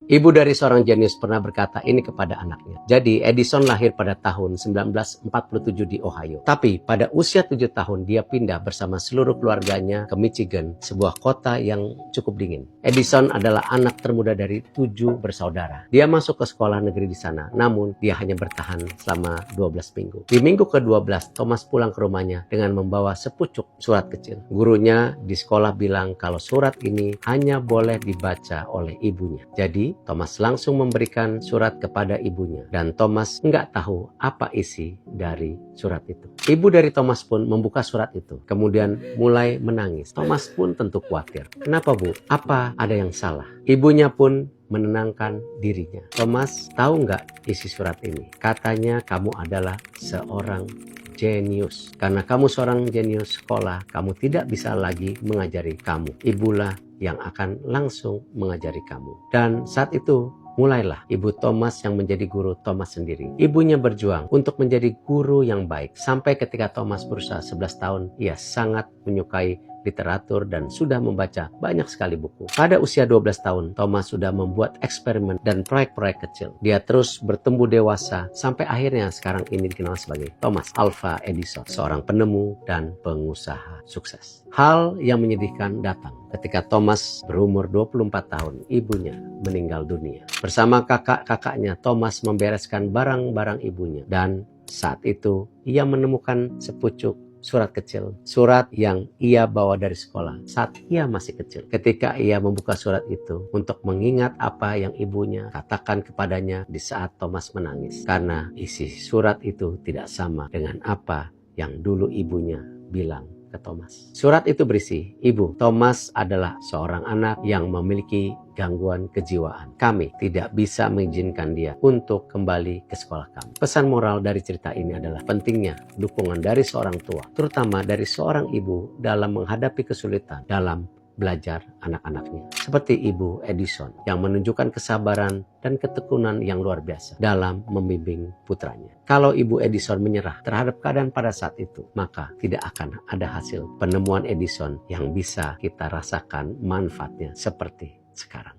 Ibu dari seorang jenius pernah berkata ini kepada anaknya. Jadi Edison lahir pada tahun 1947 di Ohio. Tapi pada usia 7 tahun dia pindah bersama seluruh keluarganya ke Michigan, sebuah kota yang cukup dingin. Edison adalah anak termuda dari 7 bersaudara. Dia masuk ke sekolah negeri di sana, namun dia hanya bertahan selama 12 minggu. Di minggu ke-12, Thomas pulang ke rumahnya dengan membawa sepucuk surat kecil. Gurunya di sekolah bilang kalau surat ini hanya boleh dibaca oleh ibunya. Jadi Thomas langsung memberikan surat kepada ibunya dan Thomas nggak tahu apa isi dari surat itu. Ibu dari Thomas pun membuka surat itu, kemudian mulai menangis. Thomas pun tentu khawatir. Kenapa Bu? Apa ada yang salah? Ibunya pun menenangkan dirinya. Thomas, tahu nggak isi surat ini? Katanya kamu adalah seorang jenius. Karena kamu seorang jenius sekolah, kamu tidak bisa lagi mengajari kamu. Ibulah yang akan langsung mengajari kamu. Dan saat itu mulailah ibu Thomas yang menjadi guru Thomas sendiri. Ibunya berjuang untuk menjadi guru yang baik. Sampai ketika Thomas berusia 11 tahun, ia sangat menyukai literatur dan sudah membaca banyak sekali buku. Pada usia 12 tahun, Thomas sudah membuat eksperimen dan proyek-proyek kecil. Dia terus bertumbuh dewasa sampai akhirnya sekarang ini dikenal sebagai Thomas Alva Edison, seorang penemu dan pengusaha sukses. Hal yang menyedihkan datang ketika Thomas berumur 24 tahun, ibunya meninggal dunia. Bersama kakak-kakaknya, Thomas membereskan barang-barang ibunya dan saat itu ia menemukan sepucuk surat kecil, surat yang ia bawa dari sekolah saat ia masih kecil. Ketika ia membuka surat itu untuk mengingat apa yang ibunya katakan kepadanya di saat Thomas menangis, karena isi surat itu tidak sama dengan apa yang dulu ibunya bilang ke Thomas. Surat itu berisi, Ibu, Thomas adalah seorang anak yang memiliki gangguan kejiwaan. Kami tidak bisa mengizinkan dia untuk kembali ke sekolah kami. Pesan moral dari cerita ini adalah pentingnya dukungan dari seorang tua, terutama dari seorang ibu dalam menghadapi kesulitan dalam belajar anak-anaknya. Seperti Ibu Edison yang menunjukkan kesabaran dan ketekunan yang luar biasa dalam membimbing putranya. Kalau Ibu Edison menyerah terhadap keadaan pada saat itu, maka tidak akan ada hasil penemuan Edison yang bisa kita rasakan manfaatnya seperti sekarang.